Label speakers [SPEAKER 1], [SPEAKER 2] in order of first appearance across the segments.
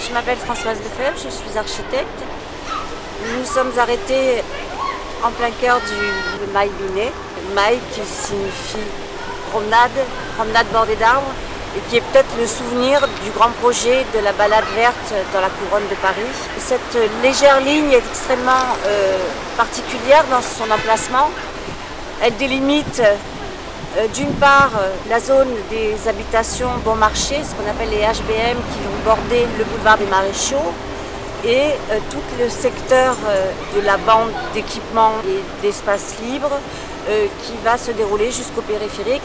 [SPEAKER 1] Je m'appelle Françoise Lefebvre, je suis architecte. Nous sommes arrêtés en plein cœur du Maï Binet. Maï qui signifie promenade, promenade bordée d'arbres, et qui est peut-être le souvenir du grand projet de la balade verte dans la couronne de Paris. Cette légère ligne est extrêmement particulière dans son emplacement. Elle délimite d'une part la zone des habitations bon marché, ce qu'on appelle les HBM, qui vont border le boulevard des Maréchaux, et tout le secteur de la bande d'équipements et d'espaces libres qui va se dérouler jusqu'au périphérique.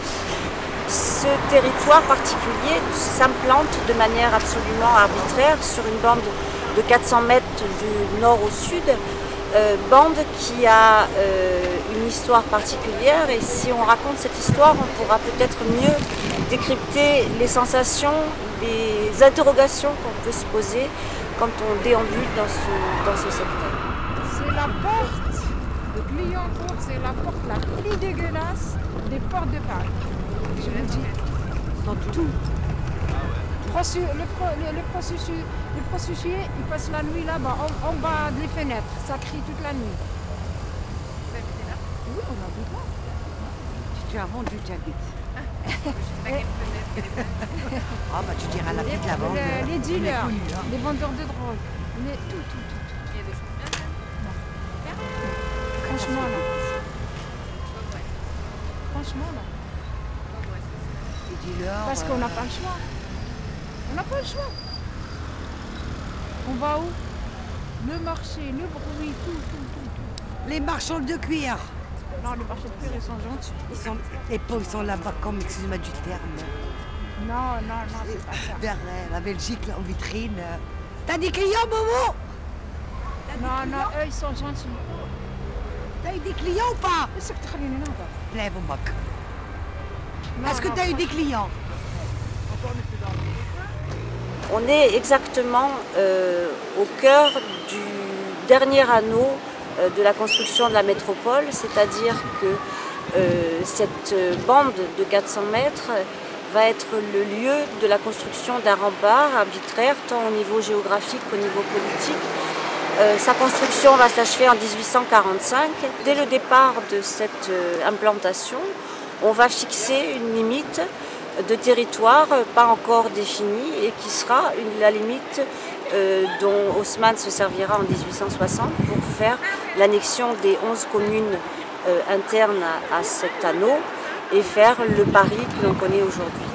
[SPEAKER 1] Ce territoire particulier s'implante de manière absolument arbitraire sur une bande de 400 mètres du nord au sud, bande qui a une histoire particulière, et si on raconte cette histoire, on pourra peut-être mieux décrypter les sensations, les interrogations qu'on peut se poser quand on déambule dans ce secteur.
[SPEAKER 2] C'est la porte de Clignancourt, c'est la porte la plus dégueulasse des portes de Paris. Je le dis, dans tout. Le prostitué, il passe la nuit là-bas, en bas des fenêtres. Ça crie toute la nuit.
[SPEAKER 3] Vous habitez là?
[SPEAKER 2] Oui, on habite là.
[SPEAKER 4] Tu as vendu, tu habites.
[SPEAKER 3] Je sais pas quelle fenêtre.
[SPEAKER 4] Ah bah tu diras la petite lavande.
[SPEAKER 2] Les dealers, les vendeurs de drogue. Tout.
[SPEAKER 3] Il y a des choses bien là.
[SPEAKER 2] Franchement là.
[SPEAKER 3] Ouais.
[SPEAKER 2] Franchement là.
[SPEAKER 4] Les dealers.
[SPEAKER 2] Parce qu'on n'a pas le choix. On n'a pas le choix. On va où? Le marché, le bruit, tout.
[SPEAKER 4] Les marchands de cuir.
[SPEAKER 2] Non, les marchés de cuir, ils sont gentils.
[SPEAKER 4] Les pauvres, ils sont là-bas comme, excuse-moi du terme.
[SPEAKER 2] Non, c'est pas ça.
[SPEAKER 4] Vers la Belgique, là, en vitrine. T'as des clients, Momo?
[SPEAKER 2] Non, eux, ils sont gentils.
[SPEAKER 4] T'as eu des clients ou pas?
[SPEAKER 2] C'est que tu as une
[SPEAKER 4] Lève au moc. Est-ce que t'as eu des clients?
[SPEAKER 1] On est exactement au cœur du dernier anneau de la construction de la métropole, c'est-à-dire que cette bande de 400 mètres va être le lieu de la construction d'un rempart arbitraire, tant au niveau géographique qu'au niveau politique. Sa construction va s'achever en 1845. Dès le départ de cette implantation, on va fixer une limite de territoire pas encore définie et qui sera la limite dont Haussmann se servira en 1860 pour faire l'annexion des 11 communes internes à cet anneau et faire le Paris que l'on connaît aujourd'hui.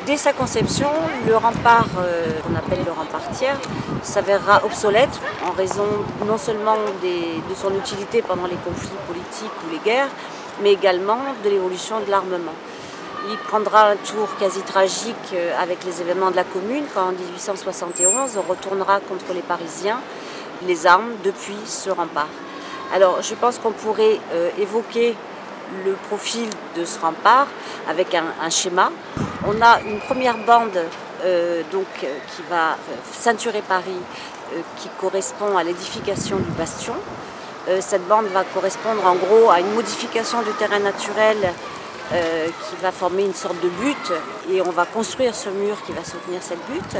[SPEAKER 1] Dès sa conception, le rempart, qu'on appelle le rempart tiers, s'avérera obsolète en raison non seulement de son utilité pendant les conflits politiques ou les guerres, mais également de l'évolution de l'armement. Il prendra un tour quasi tragique avec les événements de la Commune, quand en 1871, on retournera contre les Parisiens les armes depuis ce rempart. Alors je pense qu'on pourrait évoquer le profil de ce rempart avec un schéma. On a une première bande qui va ceinturer Paris, qui correspond à l'édification du bastion. Cette bande va correspondre en gros à une modification du terrain naturel qui va former une sorte de butte, et on va construire ce mur qui va soutenir cette butte.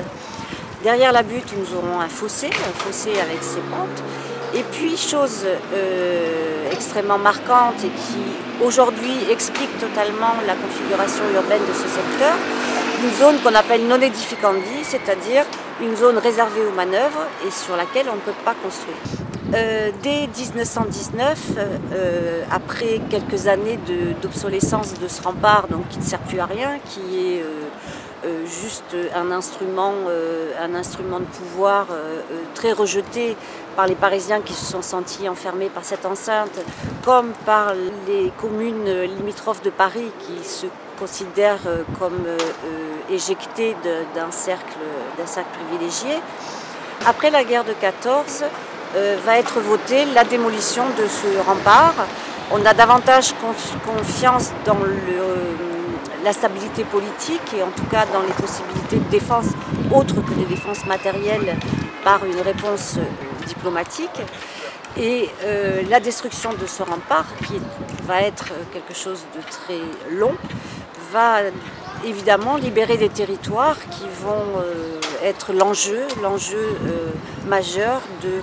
[SPEAKER 1] Derrière la butte, nous aurons un fossé avec ses pentes. Et puis, chose extrêmement marquante et qui aujourd'hui explique totalement la configuration urbaine de ce secteur, une zone qu'on appelle non edificandi, c'est-à-dire une zone réservée aux manœuvres et sur laquelle on ne peut pas construire. Dès 1919, après quelques années d'obsolescence de ce rempart, donc qui ne sert plus à rien, qui est juste un instrument de pouvoir très rejeté par les Parisiens qui se sont sentis enfermés par cette enceinte, comme par les communes limitrophes de Paris qui se considèrent comme éjectées d'un cercle privilégié. Après la guerre de 14, va être votée la démolition de ce rempart. On a davantage confiance dans la stabilité politique et en tout cas dans les possibilités de défense autres que de défense matérielle par une réponse diplomatique. Et la destruction de ce rempart, qui va être quelque chose de très long, va évidemment libérer des territoires qui vont être l'enjeu majeur de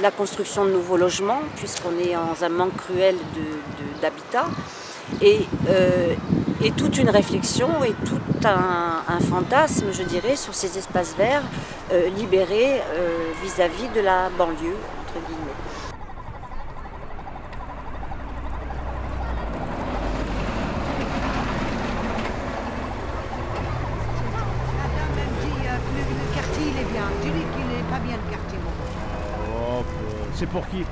[SPEAKER 1] la construction de nouveaux logements, puisqu'on est dans un manque cruel d'habitat, et toute une réflexion et tout un fantasme, je dirais, sur ces espaces verts libérés vis-à-vis de la banlieue, entre guillemets.
[SPEAKER 4] Le quartier, il est bien. Je dis qu'il n'est pas bien, le quartier, moi.
[SPEAKER 5] Oh, c'est pour qui?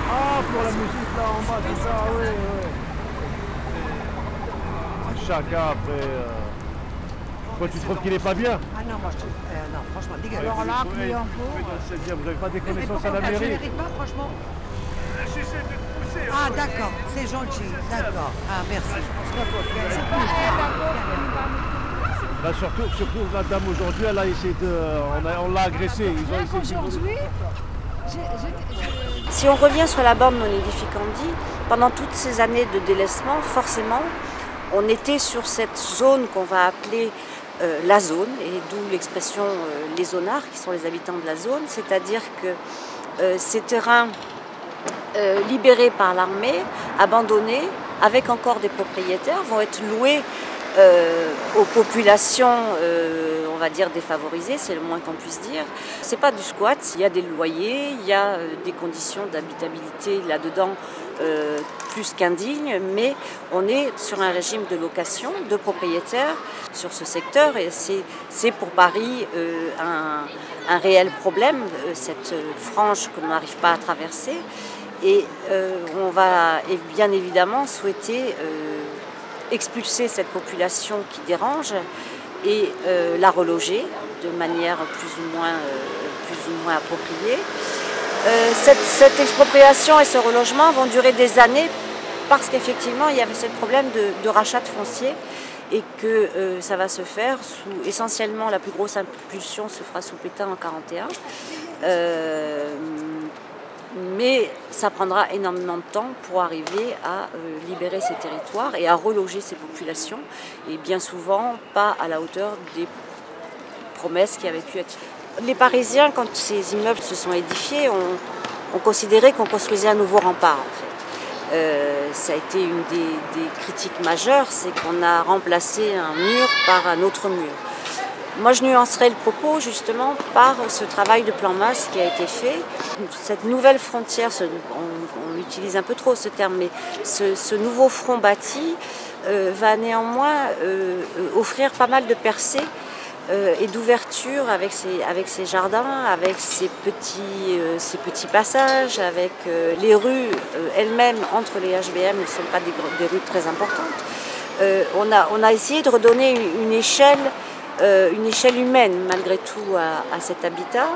[SPEAKER 5] Ah, pour la musique là en bas, c'est ça, oui, oui. Chacun après. Toi, tu trouves qu'il est pas bien?
[SPEAKER 4] Ah non, moi je trouve. Non, franchement, dégueulasse.
[SPEAKER 2] Alors là,
[SPEAKER 5] Vous
[SPEAKER 2] Clignancourt.
[SPEAKER 5] dans le 16e, vous n'avez pas des
[SPEAKER 4] Mais
[SPEAKER 5] connaissances à
[SPEAKER 4] pourquoi
[SPEAKER 5] la
[SPEAKER 4] je
[SPEAKER 5] mairie?
[SPEAKER 4] mérite pas, franchement.
[SPEAKER 5] J'essaie de te pousser.
[SPEAKER 4] Ah, d'accord, c'est gentil. D'accord. Ah, merci.
[SPEAKER 2] C'est pas elle, la pauvre, qui nous va nous-
[SPEAKER 5] Bah, surtout la dame aujourd'hui, elle a essayé de. On l'a agressée. Ils ont
[SPEAKER 2] Rien
[SPEAKER 5] essayé de.
[SPEAKER 2] qu'aujourd'hui,
[SPEAKER 1] Si on revient sur la bande non édificandi, pendant toutes ces années de délaissement, forcément, on était sur cette zone qu'on va appeler la zone, et d'où l'expression les zonards, qui sont les habitants de la zone, c'est-à-dire que ces terrains libérés par l'armée, abandonnés, avec encore des propriétaires, vont être loués aux populations, on va dire défavorisées, c'est le moins qu'on puisse dire. C'est pas du squat, il y a des loyers, il y a des conditions d'habitabilité là-dedans plus qu'indignes, mais on est sur un régime de location, de propriétaires sur ce secteur, et c'est pour Paris un réel problème, cette frange que l'on n'arrive pas à traverser. Et on va bien évidemment souhaiter expulser cette population qui dérange et la reloger de manière plus ou moins appropriée. Cette expropriation et ce relogement vont durer des années parce qu'effectivement il y avait ce problème de rachat de foncier et que ça va se faire sous essentiellement la plus grosse impulsion se fera sous Pétain en 1941. Mais ça prendra énormément de temps pour arriver à libérer ces territoires et à reloger ces populations, et bien souvent pas à la hauteur des promesses qui avaient pu être faites. Les Parisiens, quand ces immeubles se sont édifiés, ont considéré qu'on construisait un nouveau rempart. En fait. Ça a été une des critiques majeures, c'est qu'on a remplacé un mur par un autre mur. Moi, je nuancerai le propos justement par ce travail de plan masse qui a été fait. Cette nouvelle frontière, on utilise un peu trop ce terme, mais ce nouveau front bâti va néanmoins offrir pas mal de percées et d'ouverture avec ses jardins, avec ses petits passages, avec les rues elles-mêmes entre les HBM, ne sont pas des rues très importantes. On a essayé de redonner une échelle humaine malgré tout à cet habitat.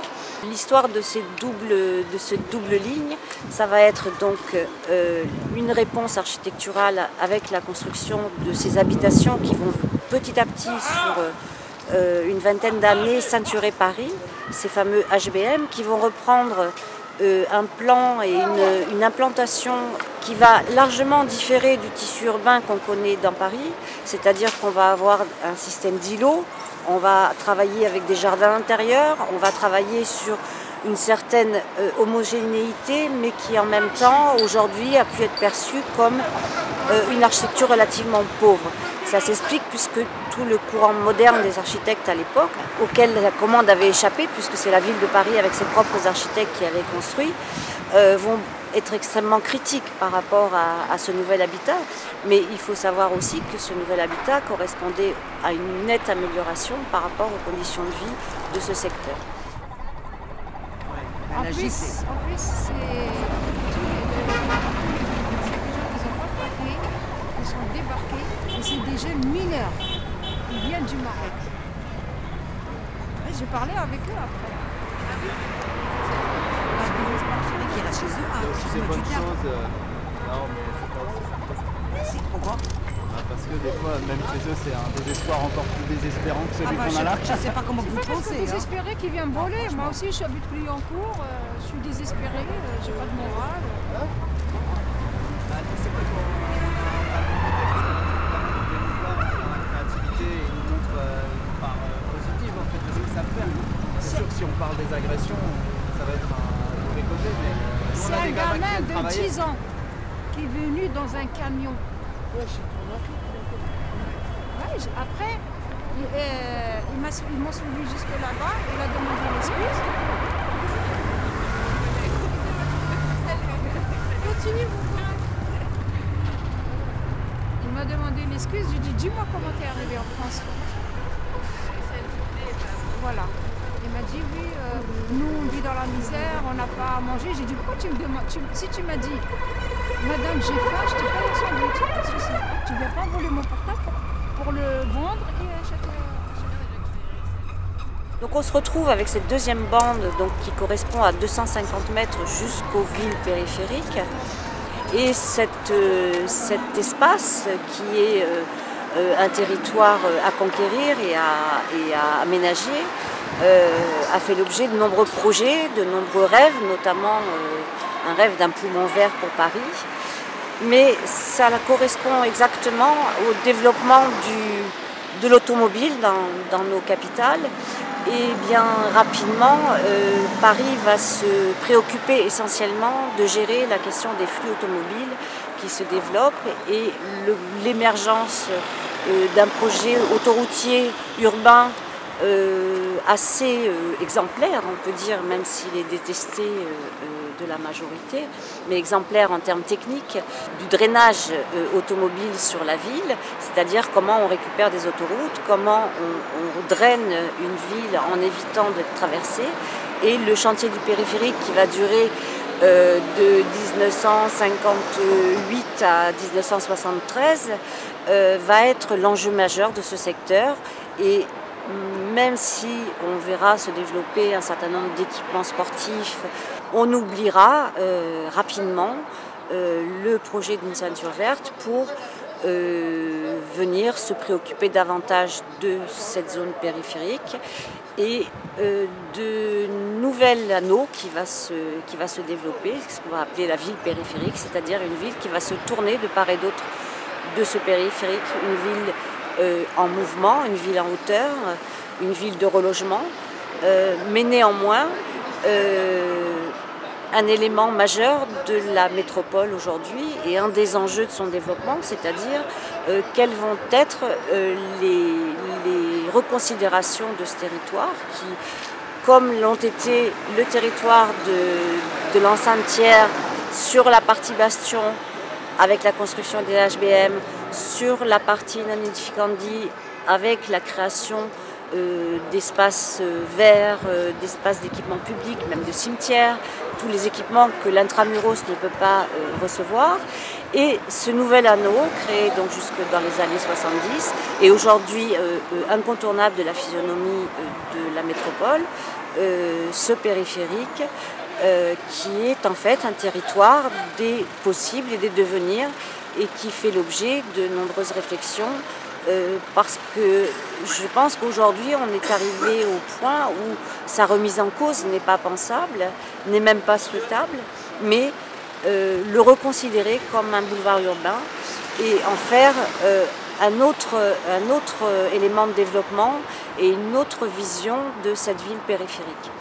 [SPEAKER 1] L'histoire de cette double ligne, ça va être donc une réponse architecturale avec la construction de ces habitations qui vont petit à petit sur une vingtaine d'années ceinturer Paris, ces fameux HBM qui vont reprendre un plan et une implantation qui va largement différer du tissu urbain qu'on connaît dans Paris, c'est-à-dire qu'on va avoir un système d'îlots, on va travailler avec des jardins intérieurs, on va travailler sur une certaine homogénéité, mais qui en même temps, aujourd'hui, a pu être perçue comme une architecture relativement pauvre. Ça s'explique puisque tout le courant moderne des architectes à l'époque, auquel la commande avait échappé, puisque c'est la ville de Paris avec ses propres architectes qui avaient construit, vont être extrêmement critiques par rapport à ce nouvel habitat. Mais il faut savoir aussi que ce nouvel habitat correspondait à une nette amélioration par rapport aux conditions de vie de ce secteur.
[SPEAKER 2] En plus, c'est tous les gens qui n'ont pas de papier, qui sont débarqués, et c'est des jeunes mineurs. Ils viennent du Maroc. J'ai parlé avec eux après.
[SPEAKER 4] Qui est là chez eux, hein,
[SPEAKER 6] C'est
[SPEAKER 4] chez
[SPEAKER 6] une
[SPEAKER 4] eux,
[SPEAKER 6] bonne
[SPEAKER 4] du terre.
[SPEAKER 6] chose. Non, mais c'est pas.
[SPEAKER 4] Merci, pourquoi
[SPEAKER 6] Parce que des fois, même chez eux, c'est un désespoir encore plus désespérant que celui
[SPEAKER 4] bah,
[SPEAKER 6] qu'on a là.
[SPEAKER 4] je sais pas comment
[SPEAKER 2] C'est
[SPEAKER 4] vous
[SPEAKER 2] pas parce que
[SPEAKER 4] pensez. Hein.
[SPEAKER 2] désespéré qu'ils viennent voler. Moi aussi, je habite Clignancourt, je suis désespérée, j'ai pas de morale.
[SPEAKER 6] C'est pas trop. La créativité, ils nous parle des agressions, ça va être un mauvais côté. Mais nous, on
[SPEAKER 2] C'est
[SPEAKER 6] a
[SPEAKER 2] un
[SPEAKER 6] des gamins qui
[SPEAKER 2] gamin
[SPEAKER 6] viennent
[SPEAKER 2] de
[SPEAKER 6] travailler.
[SPEAKER 2] 10 ans qui est venu dans un camion. Ouais, après, ils m'ont suivi jusque là-bas, il a demandé l'excuse.
[SPEAKER 3] Continue, mon frère.
[SPEAKER 2] Il m'a demandé l'excuse, j'ai dit dis-moi comment t'es arrivé en France. Voilà. Il m'a dit oui, nous on vit dans la misère, on n'a pas à manger. J'ai dit pourquoi tu me demandes si tu m'as dit madame j'ai faim, je t'ai pas un sandwich, pas de souci. Tu viens pas voler mon portable pour le vendre et acheter.
[SPEAKER 1] Donc on se retrouve avec cette deuxième bande donc, qui correspond à 250 mètres jusqu'aux villes périphériques. Et cet espace qui est un territoire à conquérir et à aménager a fait l'objet de nombreux projets, de nombreux rêves, notamment un rêve d'un poumon vert pour Paris. Mais ça correspond exactement au développement de l'automobile dans nos capitales. Et bien rapidement, Paris va se préoccuper essentiellement de gérer la question des flux automobiles qui se développent et l'émergence d'un projet autoroutier urbain assez exemplaire, on peut dire, même s'il est détesté de la majorité, mais exemplaire en termes techniques, du drainage automobile sur la ville, c'est-à-dire comment on récupère des autoroutes, comment on draine une ville en évitant d'être traversée, et le chantier du périphérique qui va durer de 1958 à 1973 va être l'enjeu majeur de ce secteur. Et même si on verra se développer un certain nombre d'équipements sportifs, on oubliera rapidement le projet d'une ceinture verte pour venir se préoccuper davantage de cette zone périphérique et de nouvelles anneaux qui va se développer, ce qu'on va appeler la ville périphérique, c'est-à-dire une ville qui va se tourner de part et d'autre de ce périphérique, une ville en mouvement, une ville en hauteur, une ville de relogement, mais néanmoins un élément majeur de la métropole aujourd'hui et un des enjeux de son développement, c'est-à-dire quelles vont être les reconsidérations de ce territoire qui, comme l'ont été le territoire de l'enceinte-tiers sur la partie bastion avec la construction des HBM, sur la partie non-édificandi avec la création d'espaces verts, d'espaces d'équipements publics, même de cimetières, tous les équipements que l'intramuros ne peut pas recevoir. Et ce nouvel anneau, créé donc jusque dans les années 70, est aujourd'hui incontournable de la physionomie de la métropole, ce périphérique, qui est en fait un territoire des possibles et des devenirs et qui fait l'objet de nombreuses réflexions parce que je pense qu'aujourd'hui on est arrivé au point où sa remise en cause n'est pas pensable, n'est même pas souhaitable, mais le reconsidérer comme un boulevard urbain et en faire un autre élément de développement et une autre vision de cette ville périphérique.